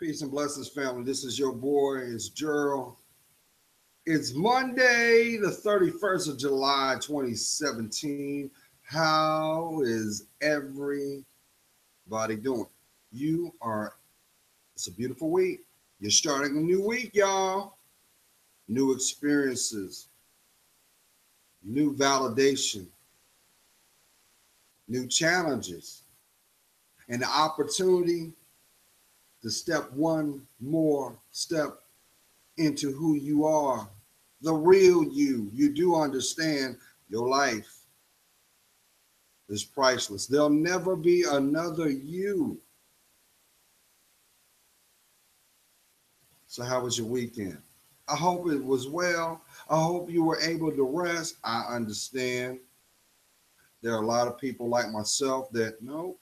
Peace and blessings, family. This is your boy, it's Gerald. It's Monday, the 31st of July, 2017. How is everybody doing? It's a beautiful week. You're starting a new week, y'all. New experiences, new validation, new challenges, and the opportunity to step one more step into who you are, the real you. You do understand your life is priceless. There'll never be another you. So how was your weekend? I hope it was well. I hope you were able to rest. I understand there are a lot of people like myself that no,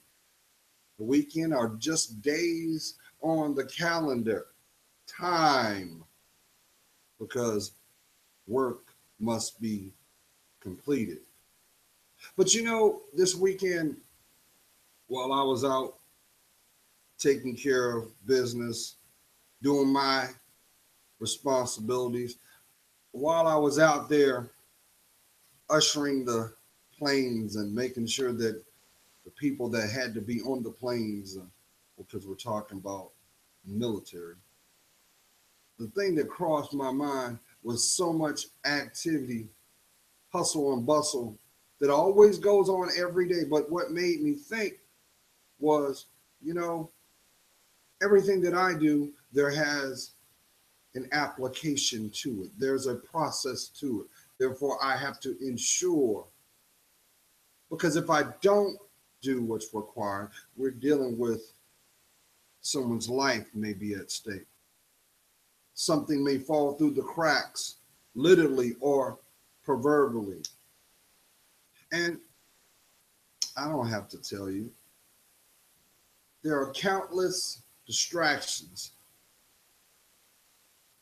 the weekend are just days on the calendar. Time, because work must be completed. But this weekend, while I was out taking care of business, doing my responsibilities, while I was out there ushering the planes and making sure that the people that had to be on the planes, because we're talking about military, the thing that crossed my mind was so much activity, hustle and bustle that always goes on every day. But what made me think was, everything that I do, there has an application to it. There's a process to it. Therefore, I have to ensure, because if I don't do what's required, we're dealing with someone's life may be at stake. Something may fall through the cracks, literally or proverbially. And I don't have to tell you, there are countless distractions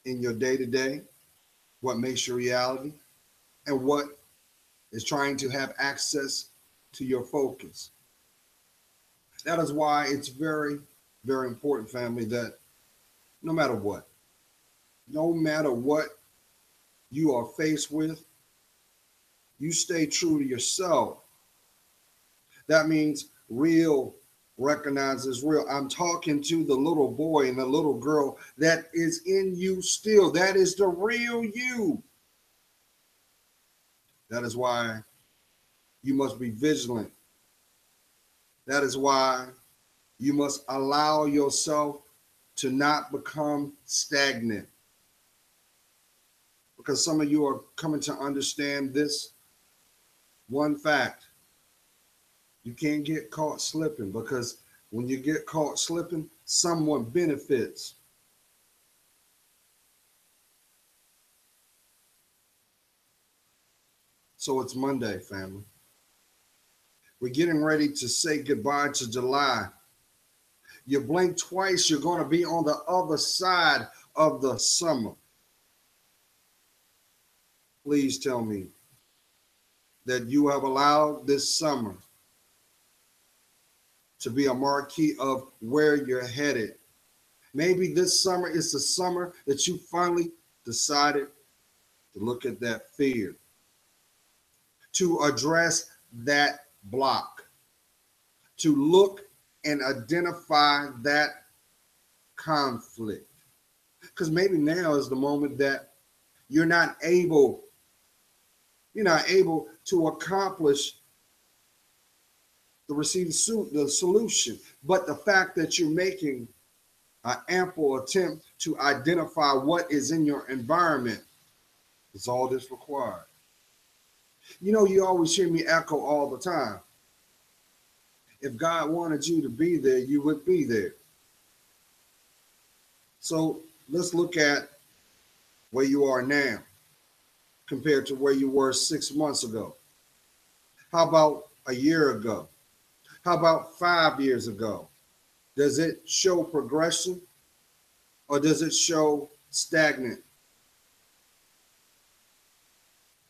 in your day-to-day, what makes your reality, and what is trying to have access to your focus. That is why it's very, very important, family, that no matter what you are faced with, you stay true to yourself. That means real recognizes real. I'm talking to the little boy and the little girl that is in you still. That is the real you. That is why you must be vigilant. That is why you must allow yourself to not become stagnant. Because some of you are coming to understand this one fact. You can't get caught slipping, because when you get caught slipping, someone benefits. So it's Monday, family. We're getting ready to say goodbye to July. You blink twice, you're going to be on the other side of the summer. Please tell me that you have allowed this summer to be a marquee of where you're headed. Maybe this summer is the summer that you finally decided to look at that fear, to address that block, to look and identify that conflict. Because maybe now is the moment that you're not able to accomplish the solution, but the fact that you're making an ample attempt to identify what is in your environment is all that's required. You always hear me echo all the time. If God wanted you to be there, you would be there. So let's look at where you are now compared to where you were 6 months ago. How about a year ago? How about 5 years ago? Does it show progression, or does it show stagnant?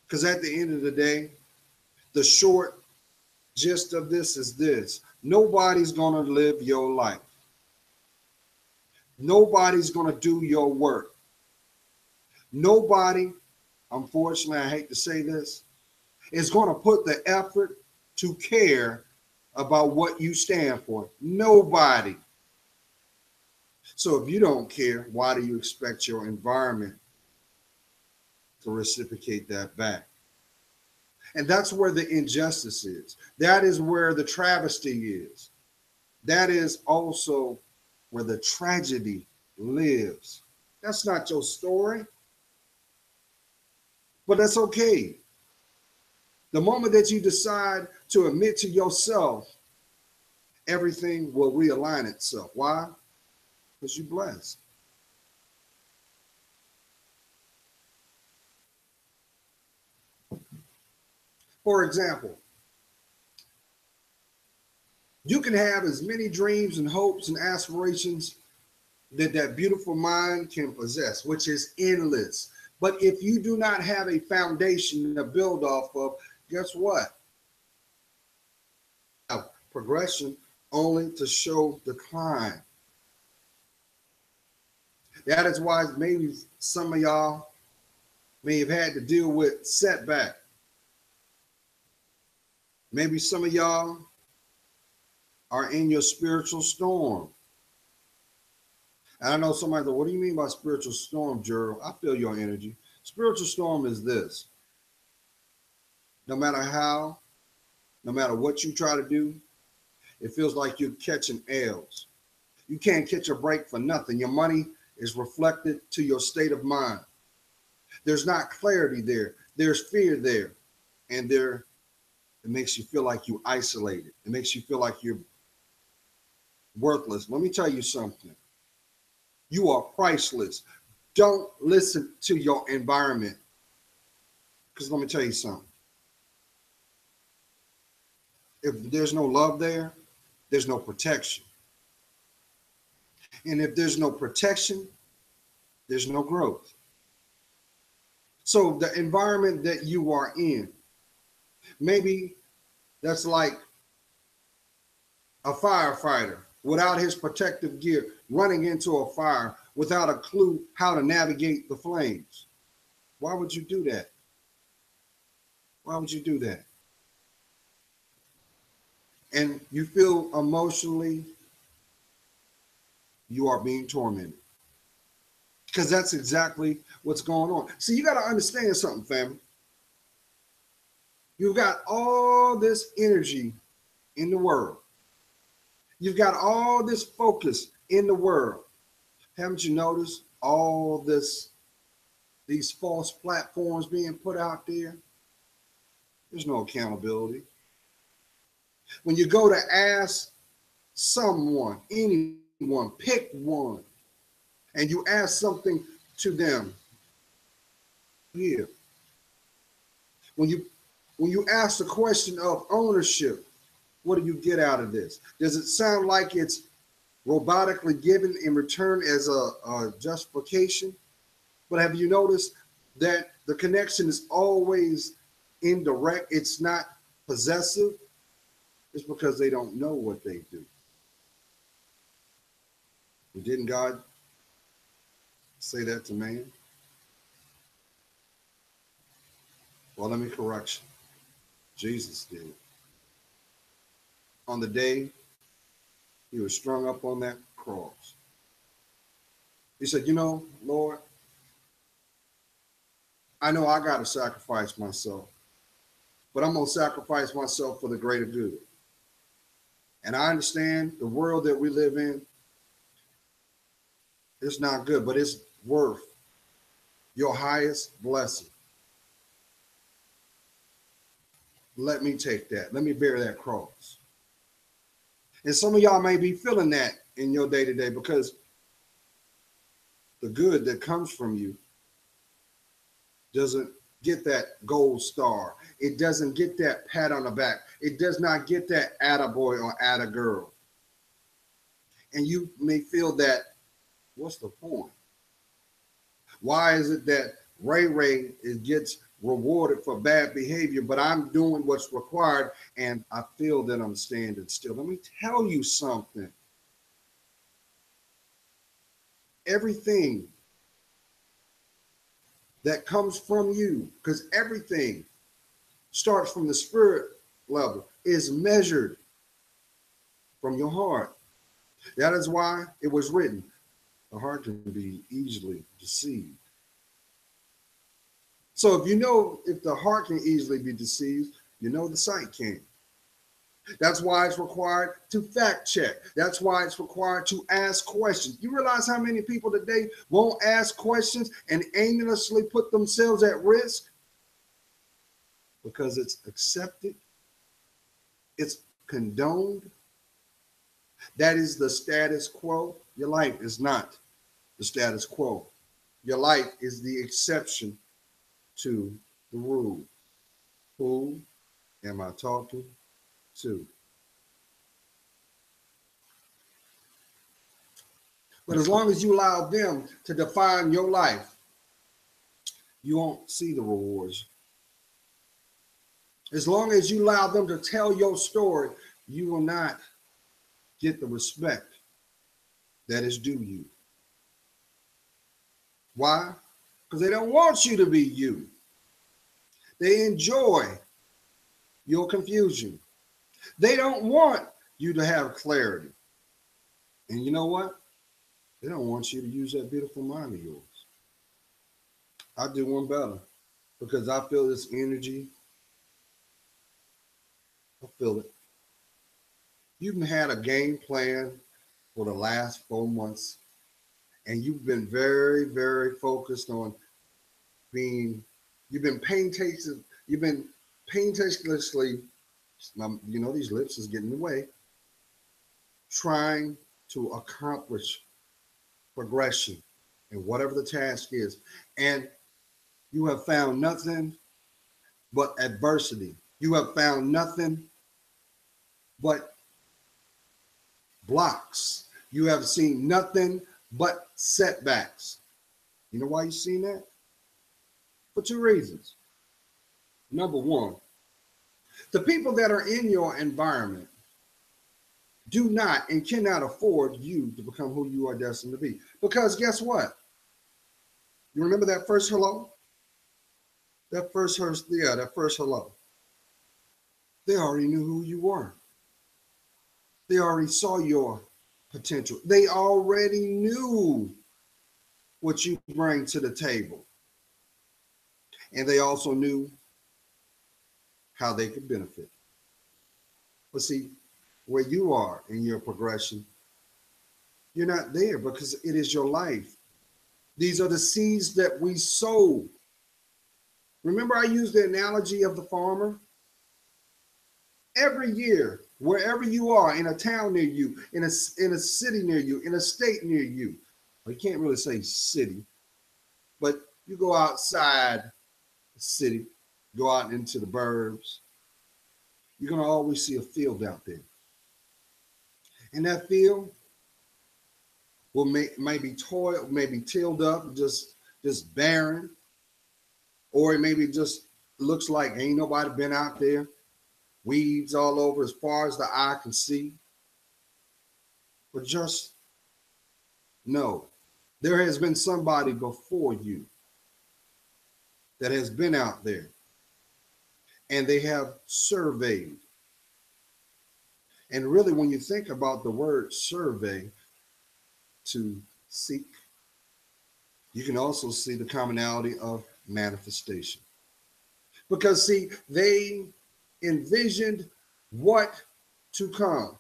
Because at the end of the day, the short gist of this is this: nobody's going to live your life. Nobody's going to do your work. Nobody, unfortunately, I hate to say this, is going to put the effort to care about what you stand for. Nobody. So if you don't care, why do you expect your environment to reciprocate that back? And that's where the injustice is. That is where the travesty is. That is also where the tragedy lives. That's not your story, but that's okay. The moment that you decide to admit to yourself, everything will realign itself. Why? Because you're blessed. For example, you can have as many dreams and hopes and aspirations that that beautiful mind can possess, which is endless. But if you do not have a foundation to build off of, guess what? Progression only to show decline. That is why maybe some of y'all may have had to deal with setback. Maybe some of y'all are in your spiritual storm. And I know somebody said, what do you mean by spiritual storm, Gerald? I feel your energy. Spiritual storm is this. No matter how, no matter what you try to do, it feels like you're catching L's. You can't catch a break for nothing. Your money is reflected to your state of mind. There's not clarity there. There's fear there. And it makes you feel like you're isolated. It makes you feel like you're worthless. Let me tell you something. You are priceless. Don't listen to your environment. Because let me tell you something. If there's no love there, there's no protection. And if there's no protection, there's no growth. So the environment that you are in, maybe that's like a firefighter without his protective gear running into a fire without a clue how to navigate the flames. Why would you do that? Why would you do that? And you feel emotionally you are being tormented. Because that's exactly what's going on. See, you got to understand something, family. You've got all this energy in the world. You've got all this focus in the world. Haven't you noticed all these false platforms being put out there? There's no accountability. When you go to ask someone, anyone, pick one, and you ask something to them, here. When you ask the question of ownership, what do you get out of this? Does it sound like it's robotically given in return as a justification? But have you noticed that the connection is always indirect? It's not possessive. It's because they don't know what they do. But didn't God say that to man? Well, let me correct you. Jesus did. On the day he was strung up on that cross, he said, you know, Lord, I know I got to sacrifice myself, but I'm going to sacrifice myself for the greater good. And I understand the world that we live in, it's not good, but it's worth your highest blessing. Let me take that. Let me bear that cross. And some of y'all may be feeling that in your day-to-day because the good that comes from you doesn't get that gold star. It doesn't get that pat on the back. It does not get that attaboy or attagirl. And you may feel that, what's the point? Why is it that Ray gets rewarded for bad behavior, but I'm doing what's required and I feel that I'm standing still? Let me tell you something. everything that comes from you, because everything starts from the spirit level, is measured from your heart. That is why it was written, the heart can be easily deceived. So if you know if the heart can easily be deceived, you know the sight can. That's why it's required to fact check. That's why it's required to ask questions. You realize how many people today won't ask questions and aimlessly put themselves at risk? Because it's accepted, it's condoned. That is the status quo. Your life is not the status quo. Your life is the exception to the rule. Who am I talking to? But as long as you allow them to define your life, you won't see the rewards. As long as you allow them to tell your story, you will not get the respect that is due you. Why? Because they don't want you to be you. They enjoy your confusion. They don't want you to have clarity. And you know what? They don't want you to use that beautiful mind of yours. I do one better because I feel this energy. I feel it. You've had a game plan for the last 4 months, and you've been very, very focused on you've been painstakingly, these lips is getting in the way, trying to accomplish progression in whatever the task is. And you have found nothing but adversity. You have found nothing but blocks. You have seen nothing but setbacks. You know why you've seen that? For 2 reasons. Number one, the people that are in your environment do not and cannot afford you to become who you are destined to be. Because guess what? You remember that first hello? That first hello. They already knew who you were. They already saw your potential. They already knew what you bring to the table. And they also knew how they could benefit. But see, where you are in your progression, you're not there because it is your life. These are the seeds that we sow. Remember, I used the analogy of the farmer? Every year, wherever you are, in a town near you, in a city near you, in a state near you, well, you can't really say city, but you go outside the city, go out into the burbs, you're going to always see a field out there. And that field will maybe tilled up, just barren, or it maybe just looks like ain't nobody been out there. Weeds all over as far as the eye can see. But just know, there has been somebody before you that has been out there, and they have surveyed. And really, when you think about the word survey, to seek, you can also see the commonality of manifestation. Because see, they envisioned what to come.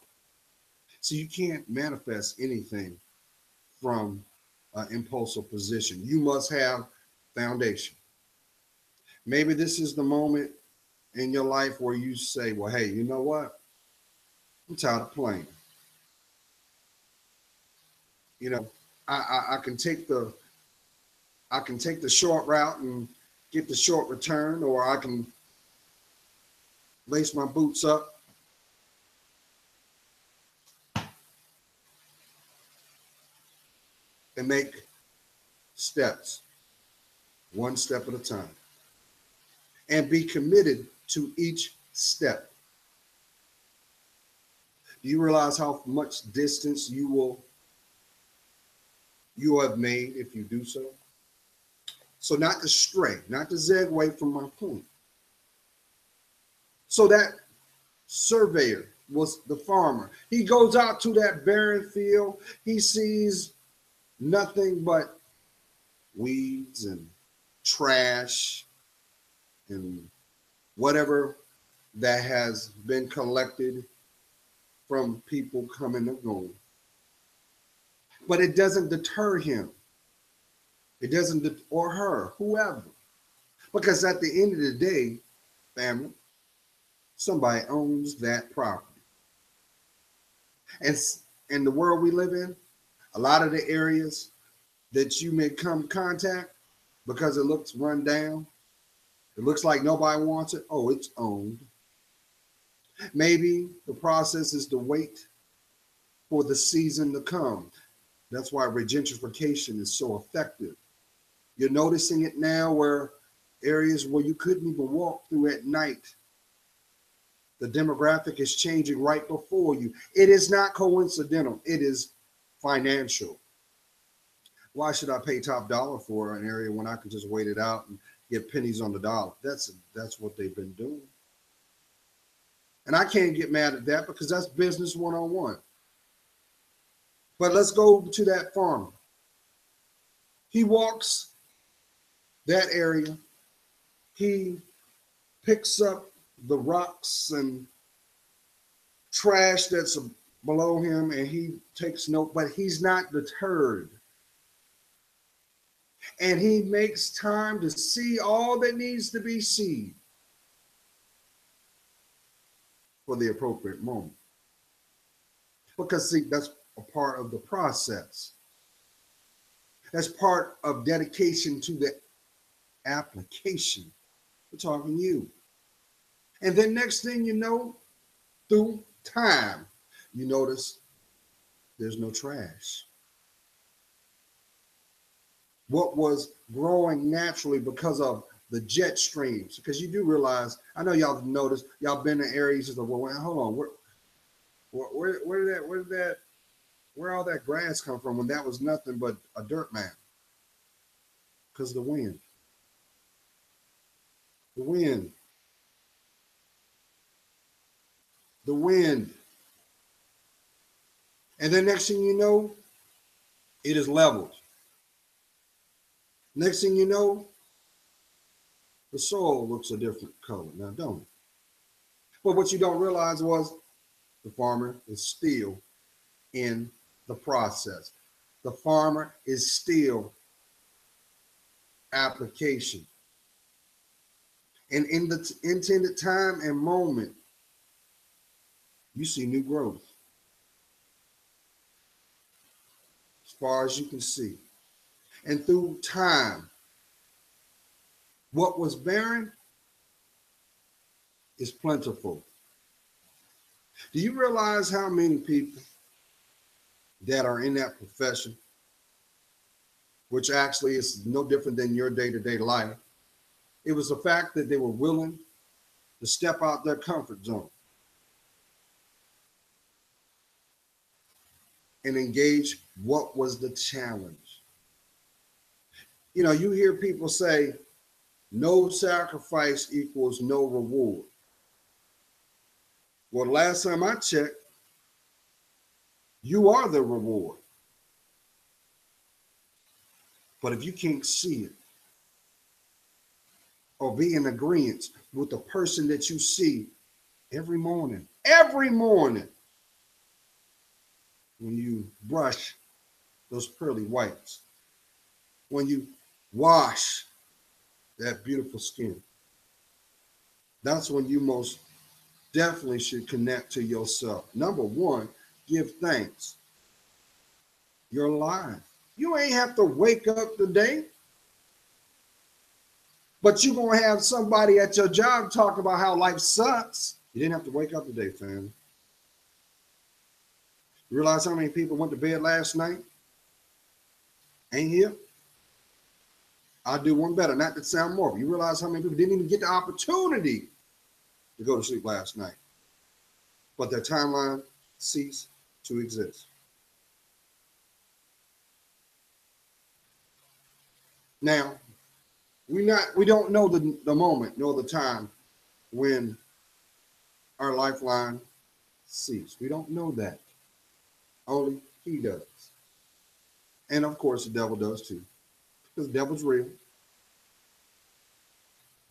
So you can't manifest anything from an impulsive position. You must have foundation. Maybe this is the moment in your life where you say, well, hey, you know what? I'm tired of playing. You know, I can take the short route and get the short return, or I can lace my boots up and make steps, one step at a time, and be committed to each step. Do you realize how much distance you you have made if you do so. So not to stray, not to zig away from my point. So that surveyor was the farmer. He goes out to that barren field. He sees nothing but weeds and trash and whatever that has been collected from people coming and going. But it doesn't deter him. It doesn't, or her, whoever. Because at the end of the day, family, somebody owns that property. And in the world we live in, a lot of the areas that you may come in contact, because it looks run down, it looks like nobody wants it, oh, it's owned. Maybe the process is to wait for the season to come. That's why regentrification is so effective. You're noticing it now where areas where you couldn't even walk through at night, the demographic is changing right before you. It is not coincidental. It is financial. Why should I pay top dollar for an area when I can just wait it out and get pennies on the dollar? That's what they've been doing. And I can't get mad at that because that's business 101. But let's go to that farmer. He walks that area. He picks up the rocks and trash that's below him and he takes note, but he's not deterred. And he makes time to see all that needs to be seen for the appropriate moment. Because see, that's a part of the process. That's part of dedication to the application. We're talking you. And then next thing you know, through time, you notice there's no trash. What was growing naturally because of the jet streams, because you do realize, I know y'all have noticed, y'all been in areas of, well, hold on, where all that grass come from when that was nothing but a dirt mound? Because the wind. The wind. The wind. And then next thing you know, it is leveled. Next thing you know, the soil looks a different color. Now, don't it? But what you don't realize was the farmer is still in the process. The farmer is still application. And in the intended time and moment, you see new growth. As far as you can see. And through time, what was barren is plentiful. Do you realize how many people that are in that profession, which actually is no different than your day-to-day life? It was the fact that they were willing to step out their comfort zone and engage what was the challenge. You know, you hear people say, no sacrifice equals no reward. Well, last time I checked, you are the reward. But if you can't see it or be in agreement with the person that you see every morning, when you brush those pearly whites, when you wash that beautiful skin, that's when you most definitely should connect to yourself. Number one, give thanks. You're alive. You ain't have to wake up today, but you're going to have somebody at your job talk about how life sucks. You didn't have to wake up today, family. You realize how many people went to bed last night? Ain't here? I'll do one better, not to sound morbid. You realize how many people didn't even get the opportunity to go to sleep last night, but their timeline ceased to exist. Now, we don't know the moment nor the time when our lifeline cease. We don't know that. Only he does. And of course the devil does too. Because the devil's real.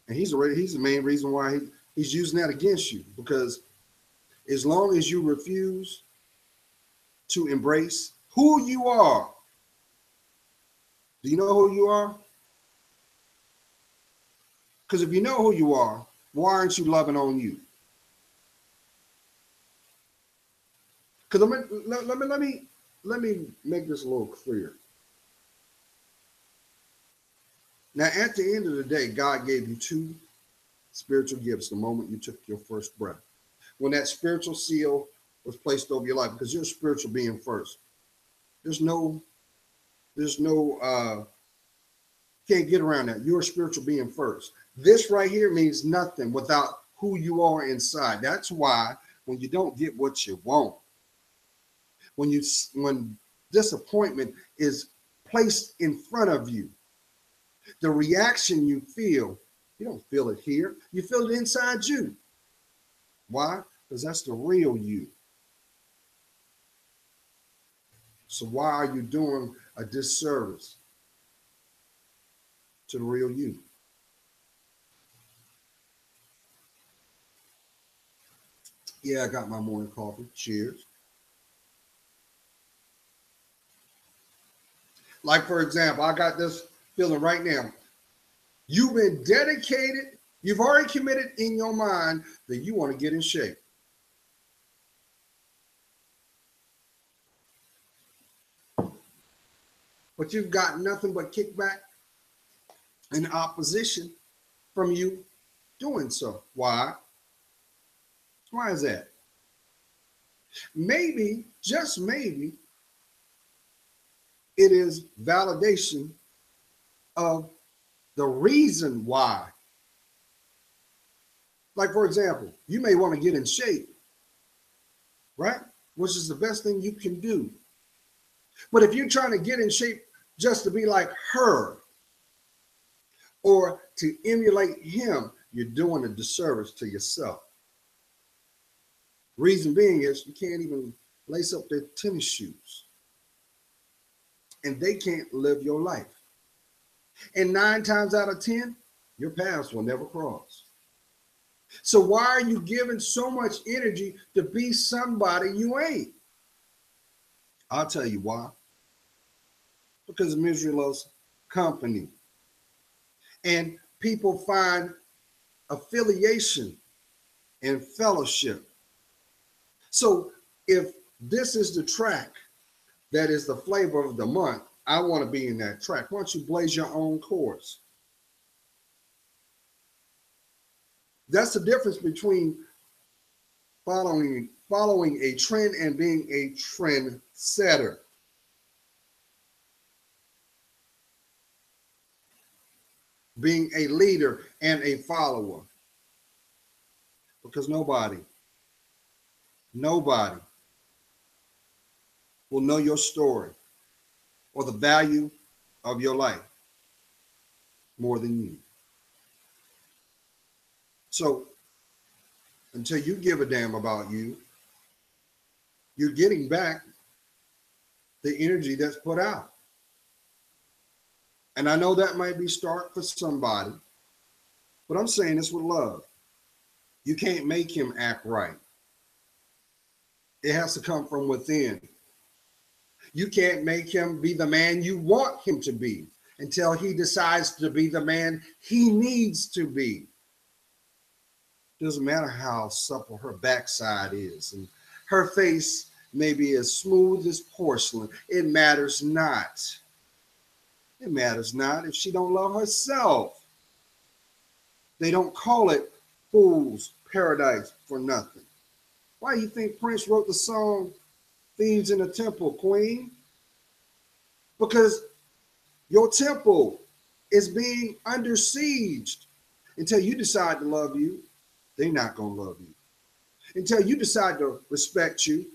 And he's the main reason why he's using that against you. Because as long as you refuse to embrace who you are, do you know who you are? Because if you know who you are, why aren't you loving on you? Because let me make this a little clearer. Now, at the end of the day, God gave you two spiritual gifts the moment you took your first breath. When that spiritual seal was placed over your life, because you're a spiritual being first. There's no can't get around that. You're a spiritual being first. This right here means nothing without who you are inside. That's why when you don't get what you want, when disappointment is placed in front of you, the reaction you don't feel it here. You feel it inside you. Why? Because that's the real you. So why are you doing a disservice to the real you? Yeah, I got my morning coffee. Cheers. Like, for example, I got this feeling right now. You've been dedicated. You've already committed in your mind that you want to get in shape. But you've got nothing but kickback and opposition from you doing so. Why? Why is that? Maybe, just maybe, it is validation of the reason why. Like, for example, you may want to get in shape, right? Which is the best thing you can do. But if you're trying to get in shape just to be like her or to emulate him, you're doing a disservice to yourself. Reason being is you can't even lace up their tennis shoes. And they can't live your life. And 9 times out of 10, your paths will never cross. So why are you giving so much energy to be somebody you ain't? I'll tell you why. Because misery loves company. And people find affiliation and fellowship. So if this is the track that is the flavor of the month, I want to be in that track. Why don't you blaze your own course? That's the difference between following a trend and being a trend setter. Being a leader and a follower. Because nobody will know your story or the value of your life more than you. So until you give a damn about you, you're getting back the energy that's put out. And I know that might be stark for somebody, but I'm saying this with love. You can't make him act right. It has to come from within. You can't make him be the man you want him to be until he decides to be the man he needs to be. Doesn't matter how supple her backside is and her face may be as smooth as porcelain. It matters not. It matters not if she don't love herself. They don't call it fool's paradise for nothing. Why do you think Prince wrote the song Thieves in the Temple, Queen? Because your temple is being under siege. Until you decide to love you, they're not going to love you. Until you decide to respect you,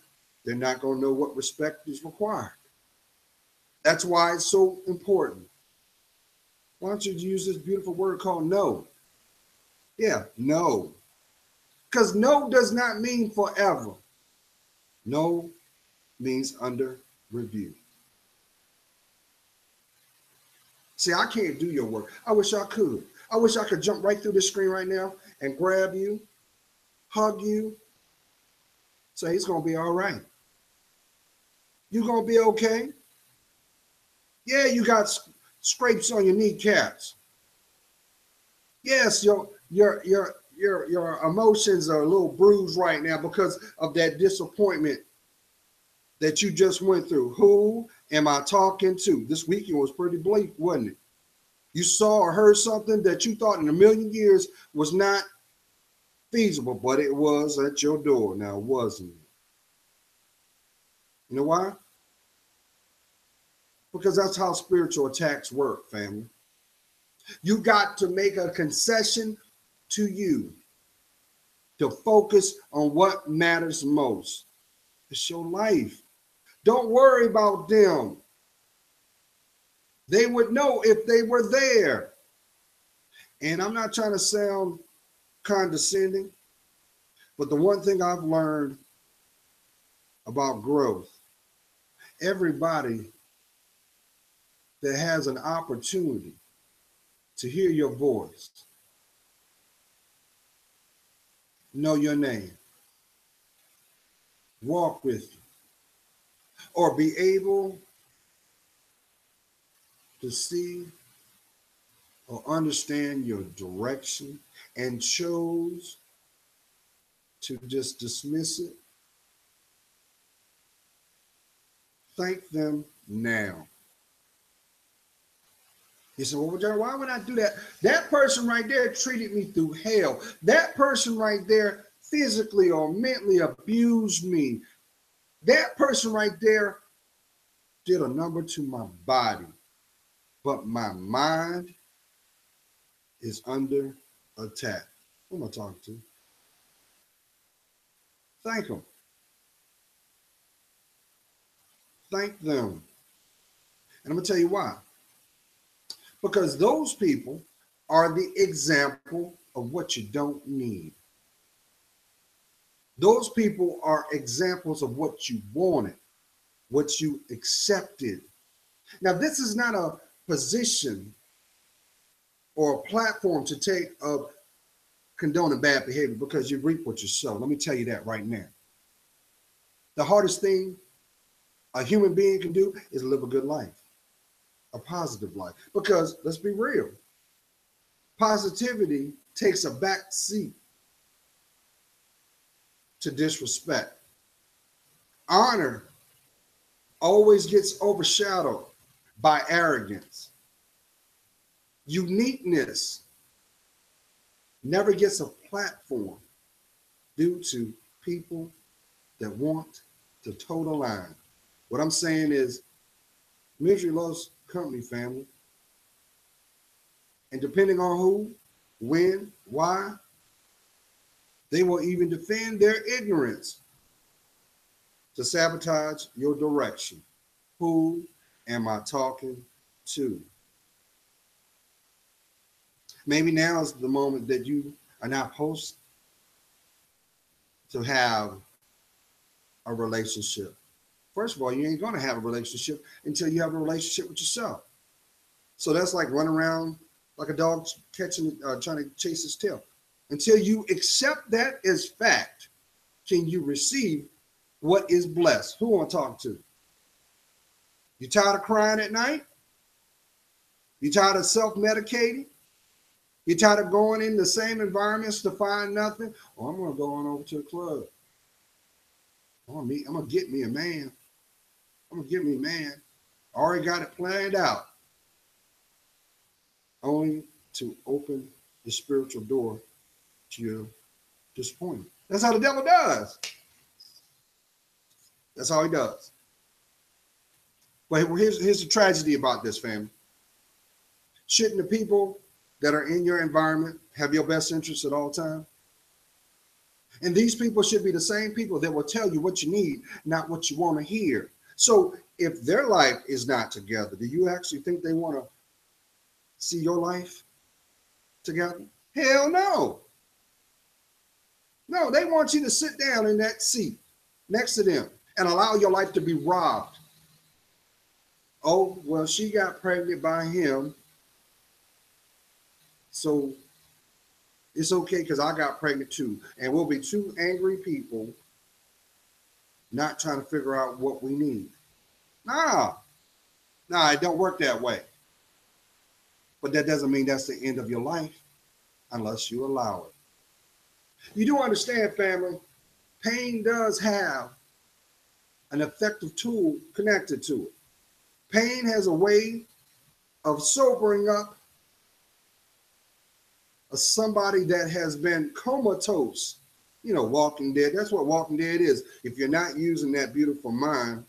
they're not going to know what respect is required. That's why it's so important Why don't you use this beautiful word called no? Yeah, no. Because no does not mean forever. No means under review. See, I can't do your work. I wish I could. I wish I could jump right through this screen right now and grab you, hug you, say it's going to be all right. You're going to be okay. Yeah, you got scrapes on your kneecaps. Yes, your emotions are a little bruised right now because of that disappointment that you just went through. Who am I talking to? This weekend was pretty bleak, wasn't it? You saw or heard something that you thought in a million years was not feasible, but it was at your door now, wasn't it? You know why? Because that's how spiritual attacks work, family. You got to make a concession to you to focus on what matters most. It's your life. Don't worry about them. They would know if they were there. And I'm not trying to sound condescending, but the one thing I've learned about growth, everybody that has an opportunity to hear your voice, know your name, walk with you, or be able to see or understand your direction and chose to just dismiss it, thank them now. You say, well, Jerry, why would I do that? That person right there treated me through hell. That person right there physically or mentally abused me. That person right there did a number to my body. But my mind is under attack. Who am I talking to? Thank them. Thank them. And I'm going to tell you why. Because those people are the example of what you don't need. Those people are examples of what you wanted, what you accepted. Now, this is not a position or a platform to take of condoning bad behavior because you reap what you sow. Let me tell you that right now. The hardest thing a human being can do is live a good life, a positive life. Because let's be real, positivity takes a back seat to disrespect. Honor always gets overshadowed by arrogance. Uniqueness never gets a platform due to people that want to toe the line. What I'm saying is misery loves company, family. And depending on who, when, why, they will even defend their ignorance to sabotage your direction. Who am I talking to? Maybe now is the moment that you are not supposed to have a relationship. First of all, you ain't going to have a relationship until you have a relationship with yourself. So that's like running around like a dog trying to chase his tail. Until you accept that as fact, can you receive what is blessed? Who am I talking to? You tired of crying at night? You tired of self-medicating? You tired of going in the same environments to find nothing? Oh, I'm going to go on over to the club. I'm going to get me a man. I'm going to get me a man. I already got it planned out. Only to open the spiritual door to your disappointment. That's how the devil does. That's how he does. But here's the tragedy about this, family. Shouldn't the people that are in your environment have your best interests at all times? And these people should be the same people that will tell you what you need, not what you want to hear. So if their life is not together, do you actually think they want to see your life together? Hell no. No, they want you to sit down in that seat next to them and allow your life to be robbed. Oh, well, she got pregnant by him, so it's okay because I got pregnant too. And we'll be two angry people not trying to figure out what we need. Nah, it don't work that way. But that doesn't mean that's the end of your life unless you allow it. You do understand, family, pain does have an effective tool connected to it. Pain has a way of sobering up somebody that has been comatose. You know, Walking Dead. That's what Walking Dead is. If you're not using that beautiful mind,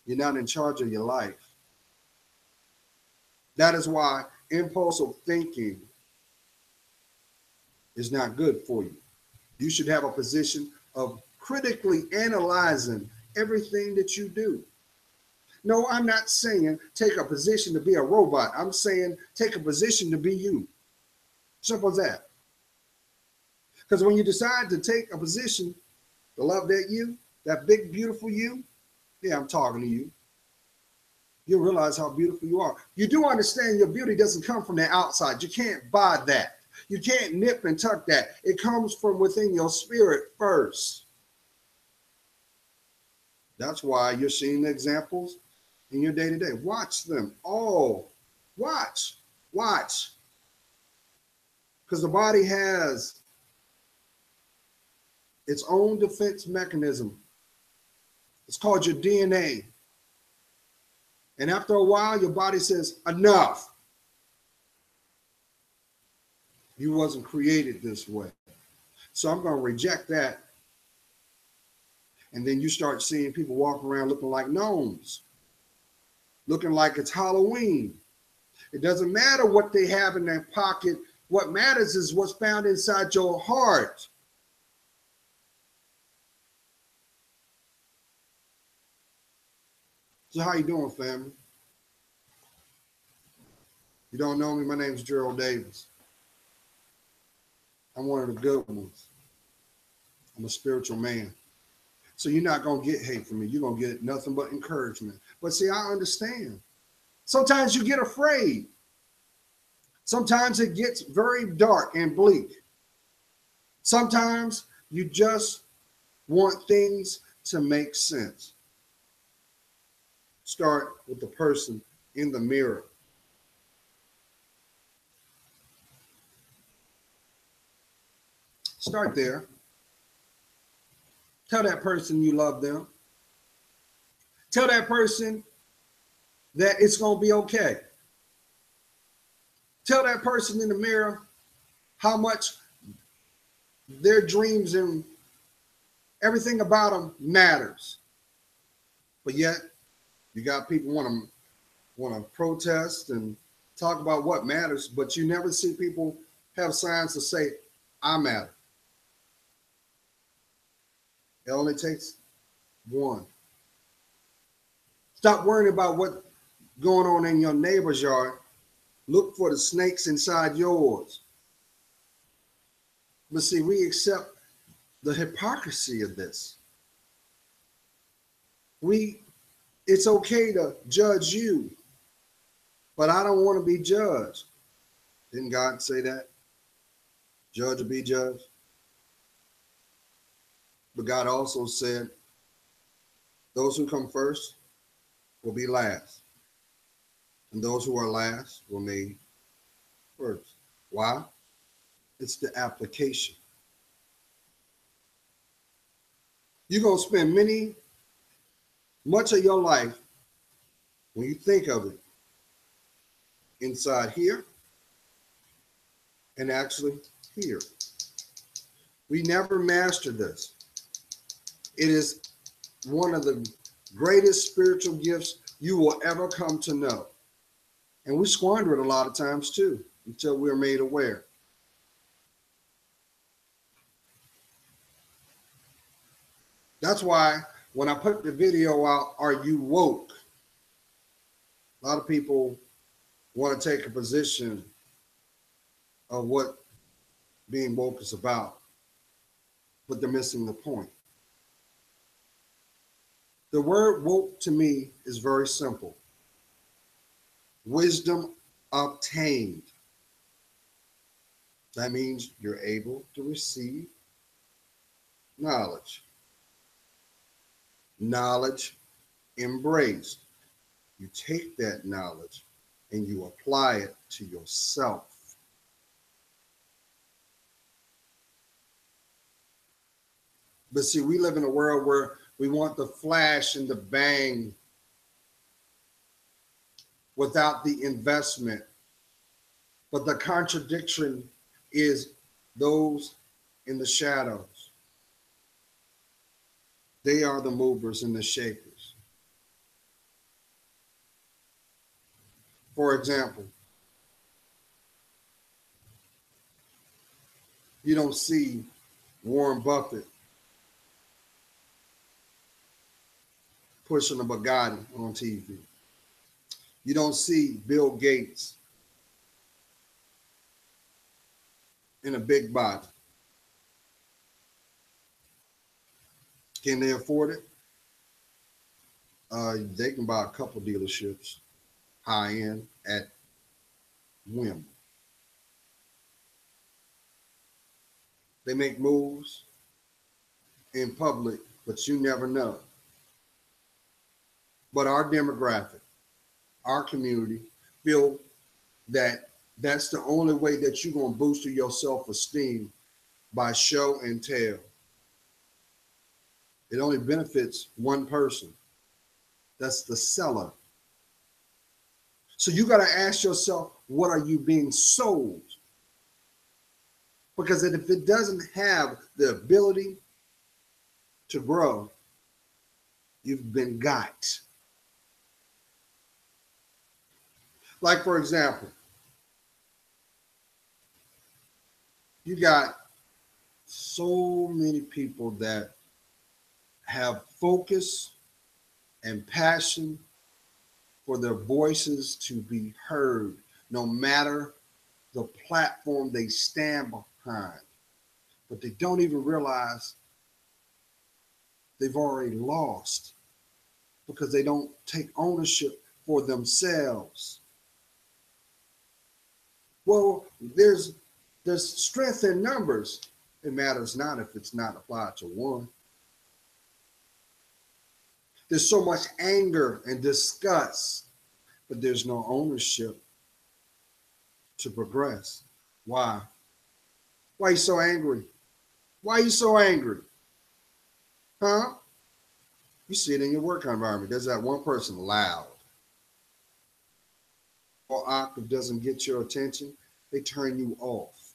you're not in charge of your life. That is why impulsive thinking is not good for you. You should have a position of critically analyzing everything that you do. No, I'm not saying take a position to be a robot. I'm saying take a position to be you. Simple as that. Because when you decide to take a position to love that you, that big, beautiful you, yeah, I'm talking to you. You'll realize how beautiful you are. You do understand your beauty doesn't come from the outside. You can't buy that. You can't nip and tuck that. It comes from within your spirit first. That's why you're seeing the examples in your day-to-day. Watch them all. Watch. Because the body has its own defense mechanism. It's called your DNA. And after a while, your body says, enough. You wasn't created this way. So I'm going to reject that. And then you start seeing people walk around looking like gnomes, looking like it's Halloween. It doesn't matter what they have in their pocket. What matters is what's found inside your heart. So how you doing, family? You don't know me, my name is Gerald Davis. I'm one of the good ones. I'm a spiritual man. So you're not going to get hate from me. You're going to get nothing but encouragement. But see, I understand. Sometimes you get afraid. Sometimes it gets very dark and bleak. Sometimes you just want things to make sense. Start with the person in the mirror. Start there. Tell that person you love them. Tell that person that it's going to be okay. Tell that person in the mirror how much their dreams and everything about them matters. But yet, you got people want to protest and talk about what matters, but you never see people have signs to say, I matter. It only takes one. Stop worrying about what's going on in your neighbor's yard. Look for the snakes inside yours. But see, we accept the hypocrisy of this. It's okay to judge you, but I don't want to be judged. Didn't God say that? Judge or be judged? But God also said, those who come first will be last. And those who are last will be made first. Why? It's the application. You're going to spend much of your life, when you think of it, inside here and actually here. We never mastered this. It is one of the greatest spiritual gifts you will ever come to know. And we squander it a lot of times too, until we're made aware. That's why when I put the video out, Are You Woke? A lot of people want to take a position of what being woke is about, but they're missing the point. The word woke to me is very simple. Wisdom obtained. That means you're able to receive knowledge. Knowledge embraced. You take that knowledge and you apply it to yourself. But see, we live in a world where we want the flash and the bang without the investment. But the contradiction is those in the shadows. They are the movers and the shakers. For example, you don't see Warren Buffett pushing a Bugatti on TV. You don't see Bill Gates in a big body. Can they afford it? They can buy a couple dealerships, high end, at whim. They make moves in public, but you never know. But our demographic, our community, feel that that's the only way that you're going to boost your self-esteem, by show and tell. It only benefits one person. That's the seller. So you got to ask yourself, what are you being sold? Because if it doesn't have the ability to grow, you've been got. Like, for example, you got so many people that have focus and passion for their voices to be heard, no matter the platform they stand behind. But they don't even realize they've already lost because they don't take ownership for themselves. Well, there's strength in numbers. It matters not if it's not applied to one. There's so much anger and disgust, but there's no ownership to progress. Why? Why are you so angry? Why are you so angry? Huh? You see it in your work environment. There's that one person loud. Or octave doesn't get your attention, they turn you off.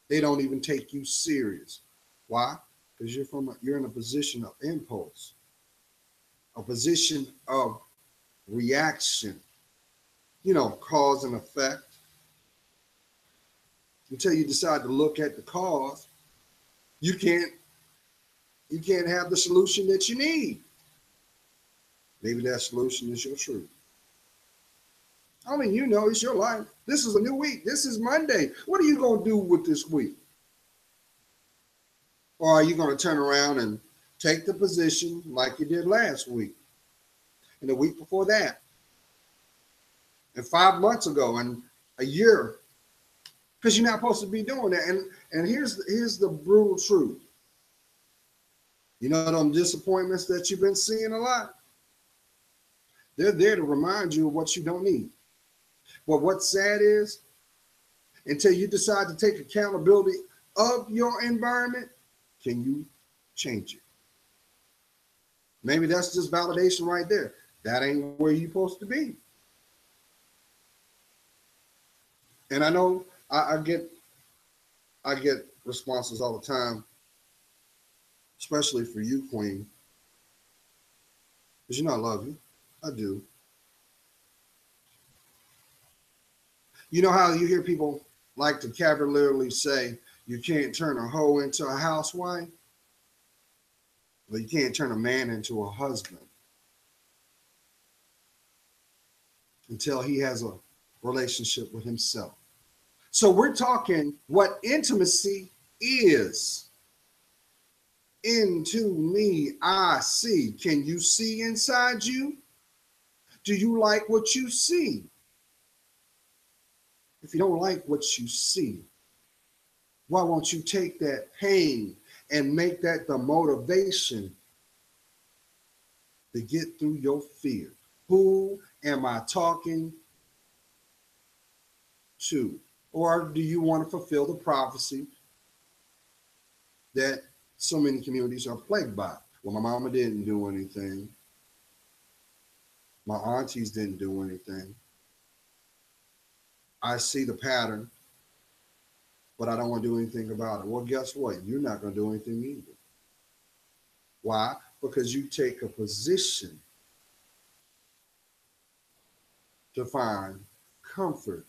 They don't even take you serious. Why? Because you're in a position of impulse, a position of reaction, cause and effect. Until you decide to look at the cause, you can't have the solution that you need. Maybe that solution is your truth. I mean, it's your life. This is a new week. This is Monday. What are you going to do with this week? Or are you going to turn around and take the position like you did last week, and the week before that, and 5 months ago, and a year? Because you're not supposed to be doing that. And here's the brutal truth. Them disappointments that you've been seeing a lot? They're there to remind you of what you don't need. But what's sad is, until you decide to take accountability of your environment, can you change it? Maybe that's just validation right there. That ain't where you're supposed to be. And I know I get responses all the time, especially for you, Queen, because I love you. I do. You know how you hear people like to cavalierly say, you can't turn a hoe into a housewife? Well, you can't turn a man into a husband until he has a relationship with himself. So we're talking what intimacy is. Into me, I see. Can you see inside you? Do you like what you see? If you don't like what you see, why won't you take that pain and make that the motivation to get through your fear? Who am I talking to? Or do you want to fulfill the prophecy that so many communities are plagued by? Well, my mama didn't do anything. My aunties didn't do anything. I see the pattern, but I don't want to do anything about it. Well, guess what? You're not going to do anything either. Why? Because you take a position to find comfort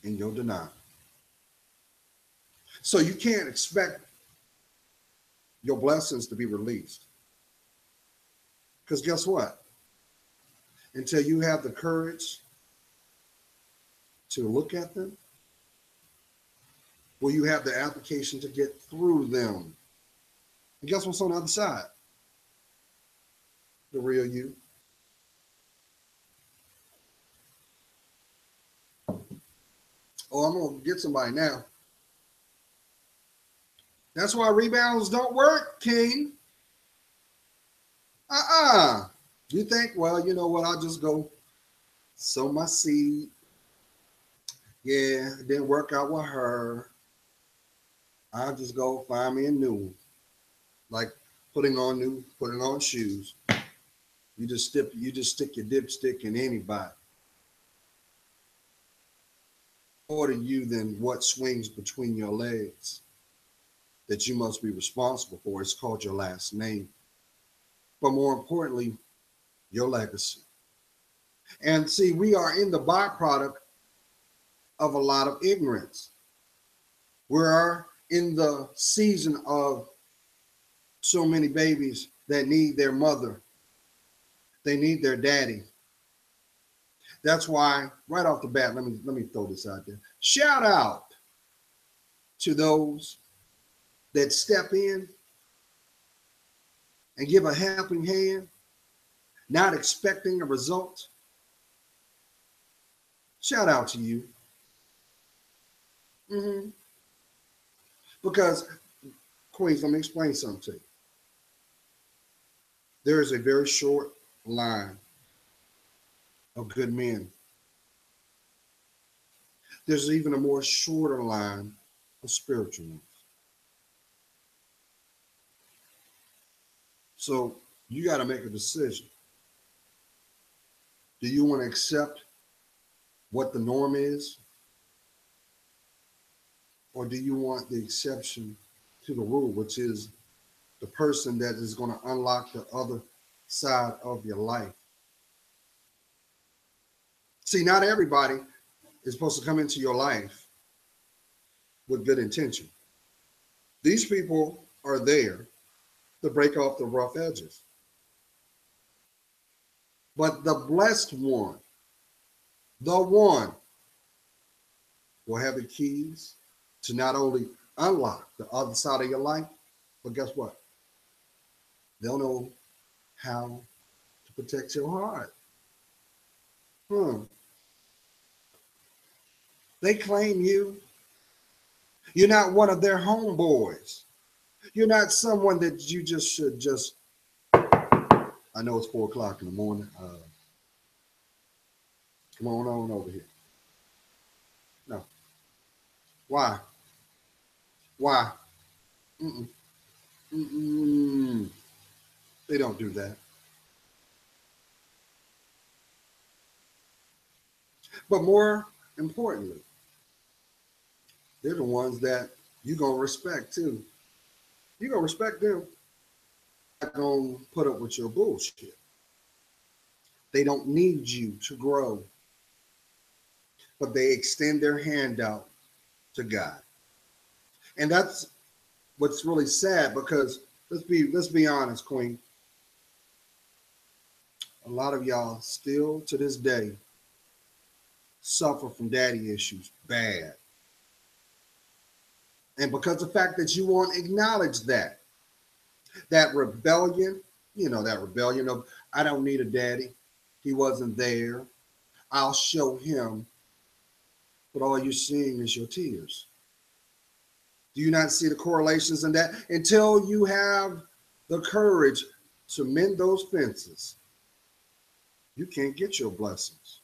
in your denial. So you can't expect your blessings to be released. Because guess what? Until you have the courage to look at them, will you have the application to get through them? And guess what's on the other side? The real you. Oh, I'm going to get somebody now. That's why rebounds don't work, King. You think, well, you know what? I'll just go sow my seed. Yeah, it didn't work out with her. I'll just go find me a new one. Like putting on shoes. You just stick your dipstick in anybody. More to you than what swings between your legs that you must be responsible for. It's called your last name. But more importantly, your legacy. And see, we are in the byproduct of a lot of ignorance. We're in the season of so many babies that need their mother. They need their daddy. That's why, right off the bat, let me throw this out there. Shout out to those that step in and give a helping hand, not expecting a result. Shout out to you. Because, Queens, let me explain something to you. There is a very short line of good men. There's even a more shorter line of spiritual ones. So you got to make a decision. Do you want to accept what the norm is? Or do you want the exception to the rule, which is the person that is going to unlock the other side of your life? See, not everybody is supposed to come into your life with good intention. These people are there to break off the rough edges. But the blessed one, the one, will have the keys to not only unlock the other side of your life, but guess what? They'll know how to protect your heart. They claim you. You're not one of their homeboys. You're not someone that you just should just, I know it's 4 o'clock in the morning. Come on over here. No. Why? Why? They don't do that. But more importantly, they're the ones that you're going to respect too. You're going to respect them. They're not going to put up with your bullshit. They don't need you to grow, but they extend their hand out to God. And that's what's really sad, because let's be honest, Queen. A lot of y'all still to this day suffer from daddy issues bad. And because the fact that you won't acknowledge that rebellion, that rebellion of, I don't need a daddy. He wasn't there. I'll show him. But all you're seeing is your tears. Do you not see the correlations in that? Until you have the courage to mend those fences, you can't get your blessings.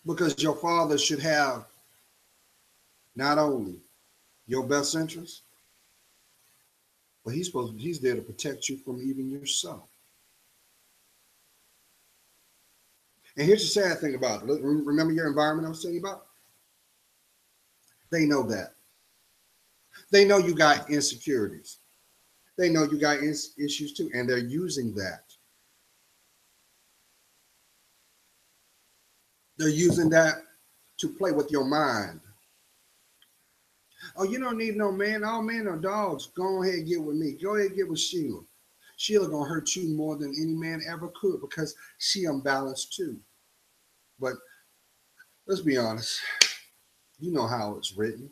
Because your father should have not only your best interest, but he's there to protect you from even yourself. And here's the sad thing about it. Remember your environment I was telling you about? They know that. They know you got insecurities. They know you got issues too, and they're using that. They're using that to play with your mind. Oh, you don't need no man. All men are dogs. Go ahead and get with me. Go ahead and get with Sheila. Sheila gonna hurt you more than any man ever could because she unbalanced too. But let's be honest. You know how it's written.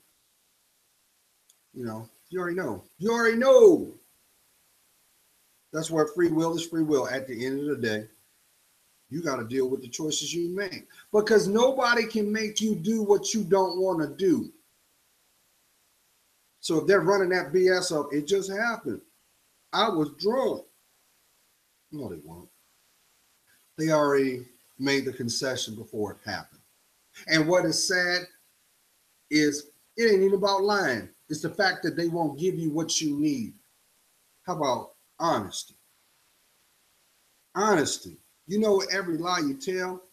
You already know. You already know. That's where free will is free will. At the end of the day, you got to deal with the choices you make. Because nobody can make you do what you don't want to do. So if they're running that BS up, it just happened. I was drunk. No, they won't. They already made the concession before it happened. And what is sad is it ain't even about lying. It's the fact that they won't give you what you need. How about honesty? Honesty. You know, every lie you tell,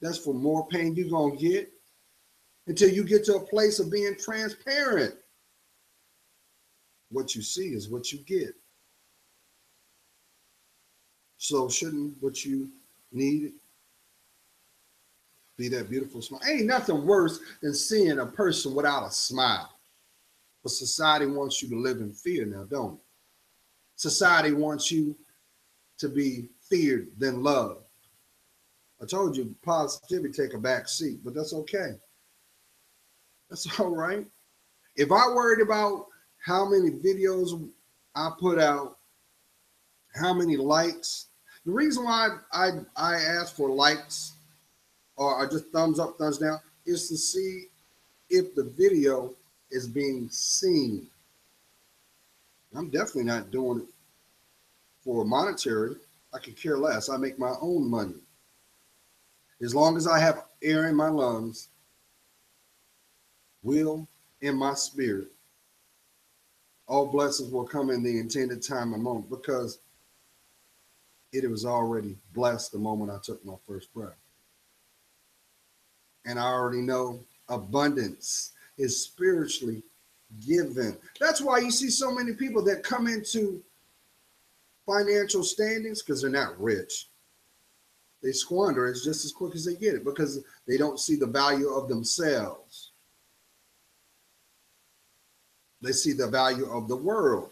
that's for more pain you're going to get until you get to a place of being transparent. What you see is what you get. So shouldn't what you need be that beautiful smile? Ain't nothing worse than seeing a person without a smile. But society wants you to live in fear now, don't it? Society wants you to be feared than loved. I told you positivity take a back seat, but that's okay. That's all right. If I worried about how many videos I put out, how many likes, the reason why I ask for likes or just thumbs up, thumbs down is to see if the video is being seen. I'm definitely not doing it for monetary. I could care less. I make my own money. As long as I have air in my lungs, will in my spirit, all blessings will come in the intended time and moment because it was already blessed the moment I took my first breath. And I already know abundance is spiritually given. That's why you see so many people that come into financial standings because they're not rich. They squander it just as quick as they get it because they don't see the value of themselves. They see the value of the world.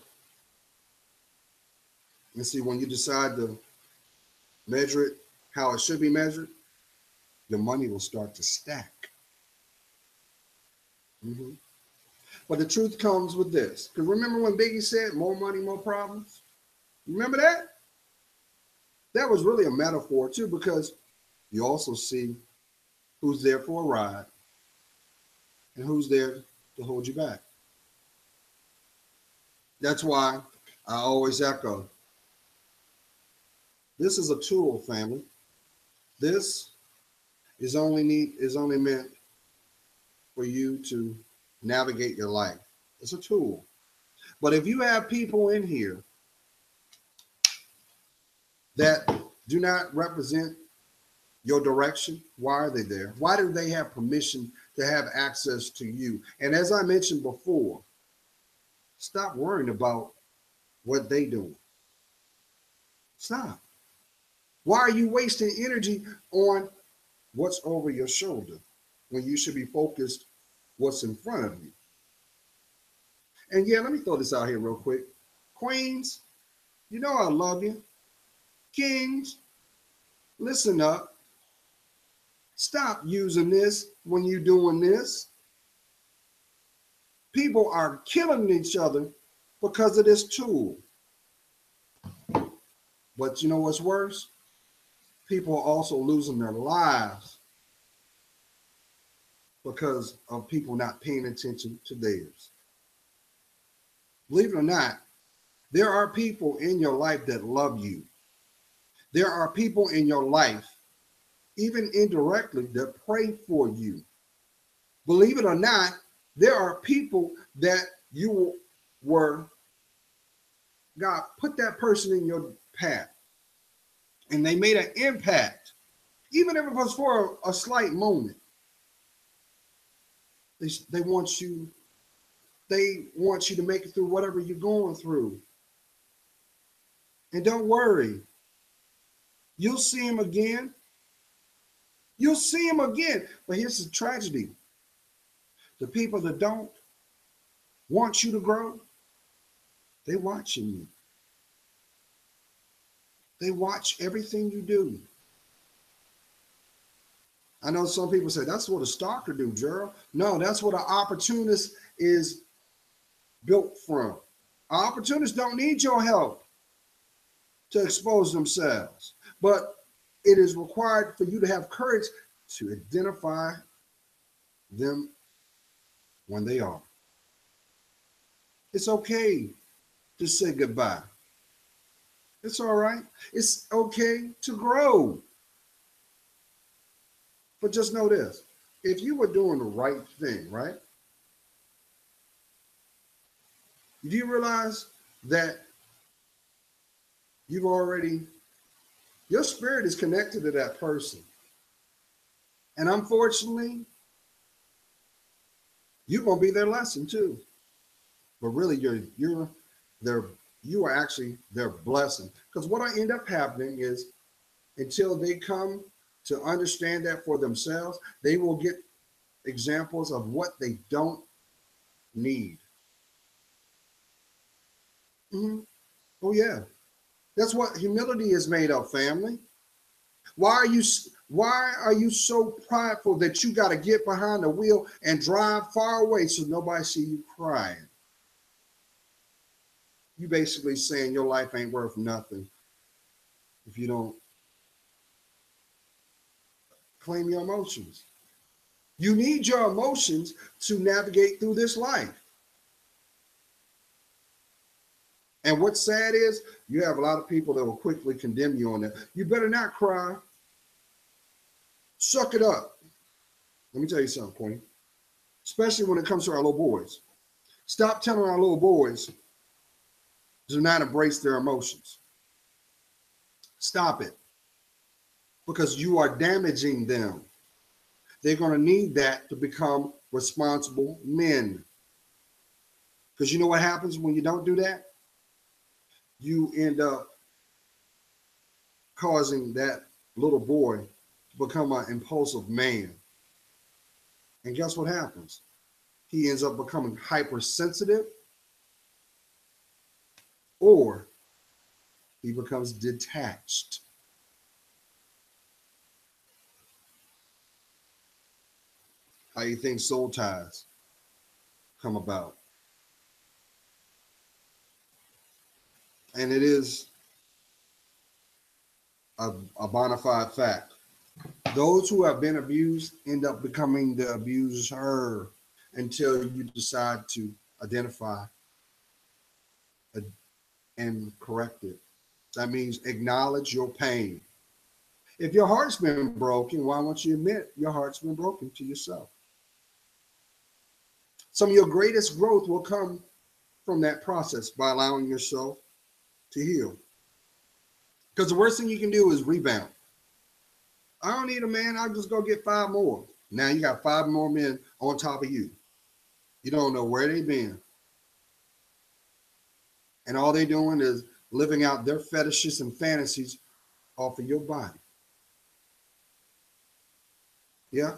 And see, when you decide to measure it how it should be measured, the money will start to stack. But the truth comes with this. Because remember when Biggie said, more money, more problems? Remember that? That was really a metaphor too, because you also see who's there for a ride and who's there to hold you back. That's why I always echo, this is a tool, family. This is only meant for you to navigate your life. It's a tool. But if you have people in here that do not represent your direction, why are they there? Why do they have permission to have access to you? And as I mentioned before, stop worrying about what they doing. Stop. Why are you wasting energy on what's over your shoulder when you should be focused what's in front of you? And yeah, let me throw this out here real quick. Queens, you know I love you. Kings, listen up. Stop using this when you're doing this. People are killing each other because of this tool. But you know what's worse? People are also losing their lives because of people not paying attention to theirs. Believe it or not, there are people in your life that love you. There are people in your life, even indirectly, that pray for you. Believe it or not, there are people that you were, God put that person in your path and they made an impact, even if it was for a slight moment. They want you, they want you to make it through whatever you're going through. And don't worry, you'll see him again. You'll see him again. But here's the tragedy. The people that don't want you to grow, they're watching you. They watch everything you do. I know some people say, that's what a stalker do, Gerald. No, that's what an opportunist is built from. Opportunists don't need your help to expose themselves. But it is required for you to have courage to identify them when they are. It's okay to say goodbye. It's all right. It's okay to grow. But just know this. If you were doing the right thing, right? Do you realize that you've already, your spirit is connected to that person. And unfortunately, you're going to be their lesson too. But really, you are actually their blessing. Because what I end up happening is until they come to understand that for themselves, they will get examples of what they don't need. Mm-hmm. Oh yeah. That's what humility is made of, family. Why are you so prideful that you got to get behind the wheel and drive far away so nobody see you crying? You basically saying your life ain't worth nothing if you don't claim your emotions. You need your emotions to navigate through this life. And what's sad is you have a lot of people that will quickly condemn you on that. You better not cry. Suck it up. Let me tell you something, Queen. Especially when it comes to our little boys. Stop telling our little boys to not embrace their emotions. Stop it. Because you are damaging them. They're going to need that to become responsible men. Because you know what happens when you don't do that? You end up causing that little boy to become an impulsive man. And guess what happens? He ends up becoming hypersensitive, or he becomes detached. How do you think soul ties come about? And it is a bona fide fact. Those who have been abused end up becoming the abuser until you decide to identify and correct it. That means acknowledge your pain. If your heart's been broken, why won't you admit your heart's been broken to yourself? Some of your greatest growth will come from that process by allowing yourself to heal. Because the worst thing you can do is rebound. I don't need a man. I'll just go get 5 more. Now you got 5 more men on top of you. You don't know where they've been. And all they're doing is living out their fetishes and fantasies off of your body. Yeah?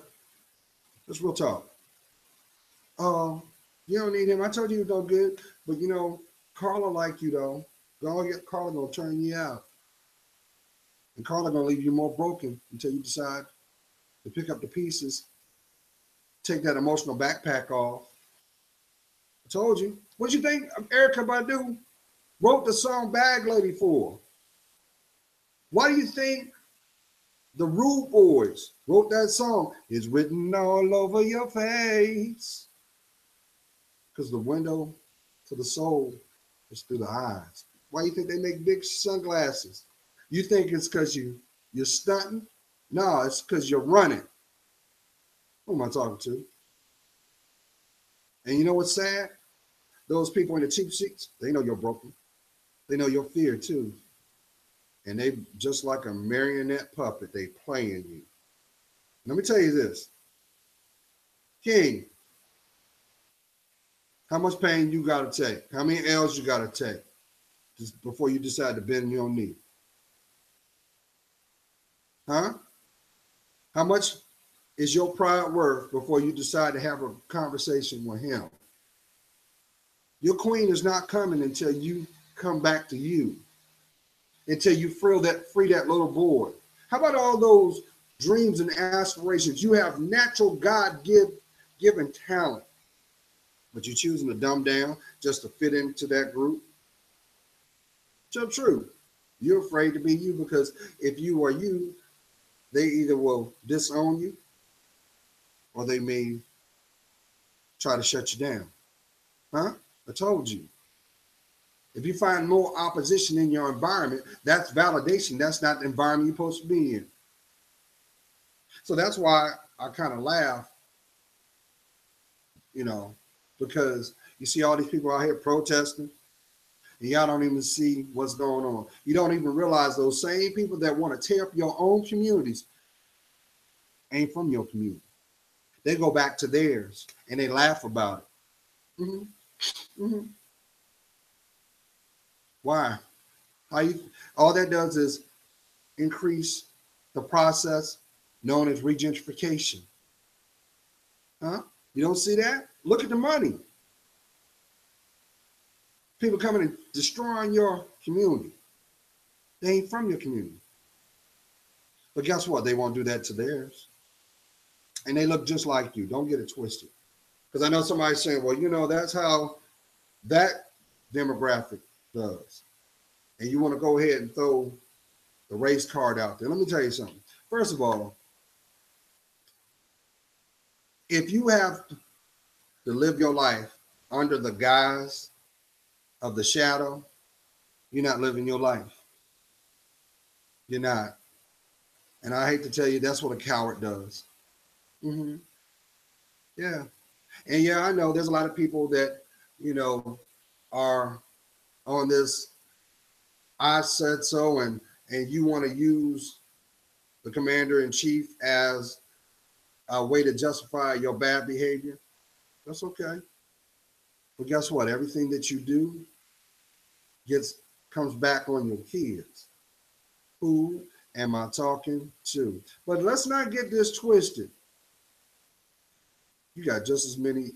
That's real talk. Oh, you don't need him. I told you he was no good. But you know, Carla like you though. Go get Carla gonna turn you out. And Carla gonna leave you more broken until you decide to pick up the pieces, take that emotional backpack off. I told you. What you think Erykah Badu wrote the song Bag Lady for? Why do you think the Rude Boys wrote that song? It's written all over your face. Because the window to the soul is through the eyes. Why do you think they make big sunglasses? You think it's because you're stunting? No, it's because you're running. Who am I talking to? And you know what's sad? Those people in the cheap seats, they know you're broken. They know your fear too. And they, just like a marionette puppet, they playing you. Let me tell you this. King, how much pain you got to take? How many L's you got to take just before you decide to bend your knee? Huh? How much is your pride worth before you decide to have a conversation with him? Your queen is not coming until you come back to you, until you free that little boy. How about all those dreams and aspirations? You have natural God-given talent, but you're choosing to dumb down just to fit into that group. So true. You're afraid to be you because if you are you, they either will disown you or they may try to shut you down. Huh? I told you. If you find more opposition in your environment, that's validation. That's not the environment you're supposed to be in. So that's why I kind of laugh, because you see all these people out here protesting, and y'all don't even see what's going on. You don't even realize those same people that want to tear up your own communities ain't from your community. They go back to theirs and they laugh about it. Mm-hmm. Mm-hmm. Why? All that does is increase the process known as regentrification. Huh? You don't see that? Look at the money. People coming and destroying your community. They ain't from your community. But guess what? They won't do that to theirs. And they look just like you. Don't get it twisted. Because I know somebody's saying, well, that's how that demographic does. And you want to go ahead and throw the race card out there. Let me tell you something. First of all, if you have to live your life under the guise of the shadow, you're not living your life. You're not. And I hate to tell you, that's what a coward does. Mm-hmm. Yeah. And yeah, I know there's a lot of people that, are on this I said so, and you want to use the commander-in-chief as a way to justify your bad behavior. That's okay. But guess what? Everything that you do comes back on your kids. Who am I talking to? But let's not get this twisted. You got just as many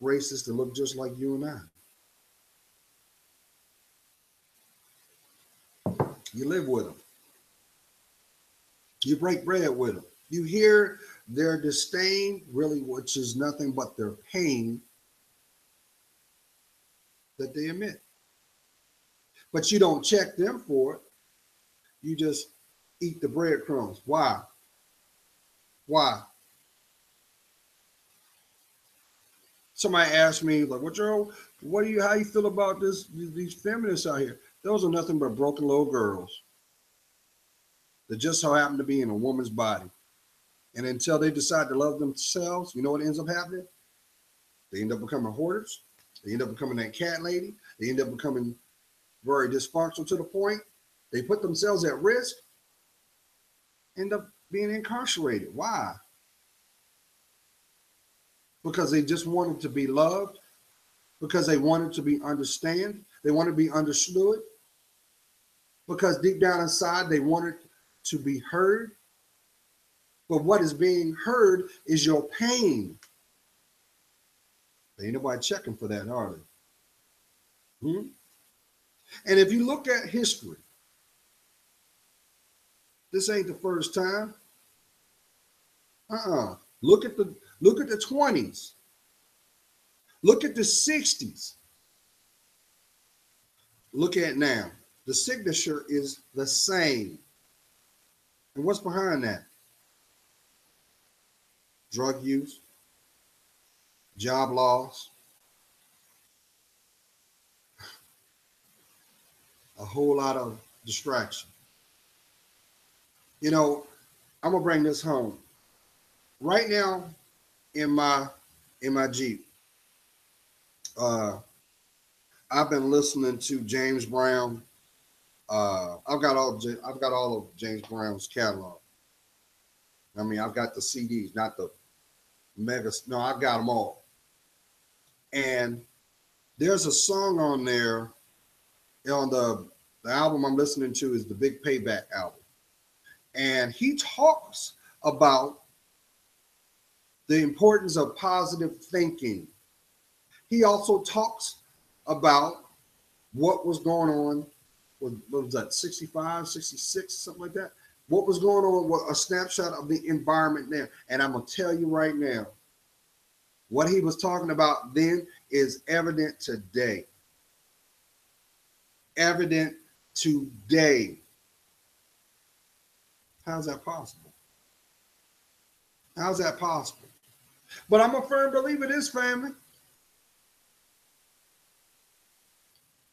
racists that look just like you and I. You live with them. You break bread with them. You hear their disdain, really, which is nothing but their pain that they emit. But you don't check them for it. You just eat the breadcrumbs. Why? Why? Somebody asked me, like, how you feel about these feminists out here? Those are nothing but broken little girls that just so happen to be in a woman's body. And until they decide to love themselves, you know what ends up happening? They end up becoming hoarders. They end up becoming that cat lady. They end up becoming very dysfunctional to the point they put themselves at risk, end up being incarcerated. Why? Because they just wanted to be loved, because they wanted to be understood, they wanted to be understood, because deep down inside they wanted to be heard. But what is being heard is your pain. Ain't nobody checking for that, are they? And if you look at history, this ain't the first time. Look at the 20s. Look at the 60s. Look at now. The signature is the same. And what's behind that? Drug use, job loss, a whole lot of distraction. You know, I'm gonna bring this home. Right now in my Jeep, I've been listening to James Brown. I've got all of James Brown's catalog. I mean, I've got the CDs, not the mega. No, I've got them all. And there's a song on there on the album I'm listening to is the Big Payback album, and he talks about the importance of positive thinking. He also talks about what was going on with, what was that, 65, 66, something like that. What was going on with a snapshot of the environment there. And I'm going to tell you right now, what he was talking about then is evident today. Evident today. How's that possible? How's that possible? But I'm a firm believer in this, family.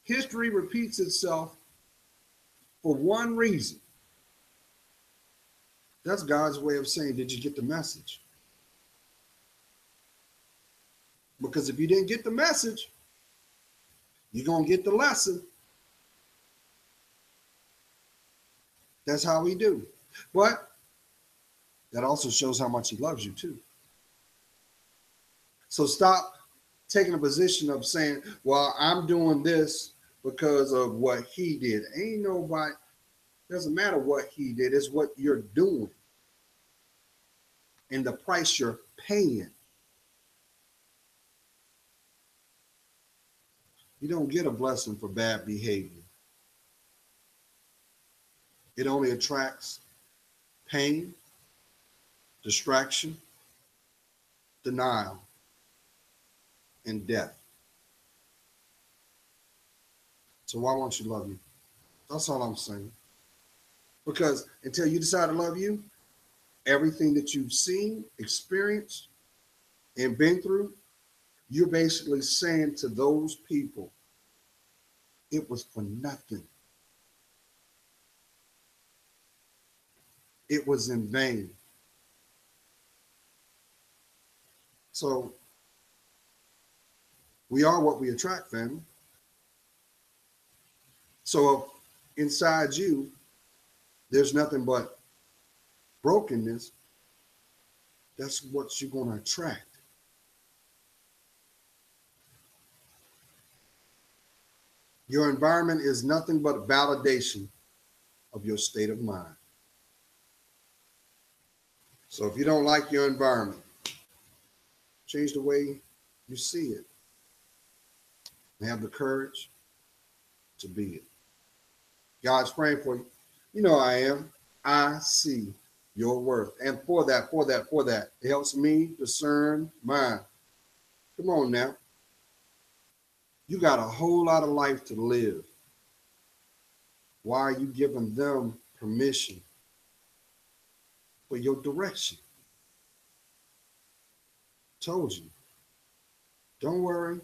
History repeats itself for one reason. That's God's way of saying, did you get the message? Because if you didn't get the message, you're going to get the lesson. That's how we do. But that also shows how much he loves you too. So stop taking a position of saying, well, I'm doing this because of what he did. Ain't nobody, doesn't matter what he did, it's what you're doing and the price you're paying. You don't get a blessing for bad behavior. It only attracts pain, distraction, denial, and death. So why won't you love you? That's all I'm saying. Because until you decide to love you, everything that you've seen, experienced, and been through, you're basically saying to those people, it was for nothing. It was in vain. So we are what we attract, family. So if inside you, there's nothing but brokenness, that's what you're going to attract. Your environment is nothing but validation of your state of mind. So if you don't like your environment, change the way you see it. And have the courage to be it. God's praying for you. You know I am. I see your worth. And for that, it helps me discern mine. Come on now. You got a whole lot of life to live. Why are you giving them permission for your direction? Told you. Don't worry.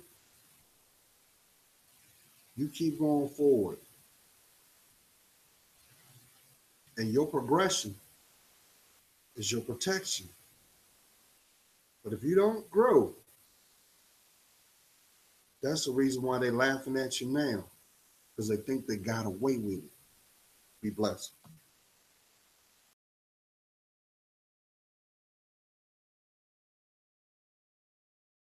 You keep going forward. And your progression is your protection. But if you don't grow, that's the reason why they're laughing at you now, because they think they got away with it. Be blessed.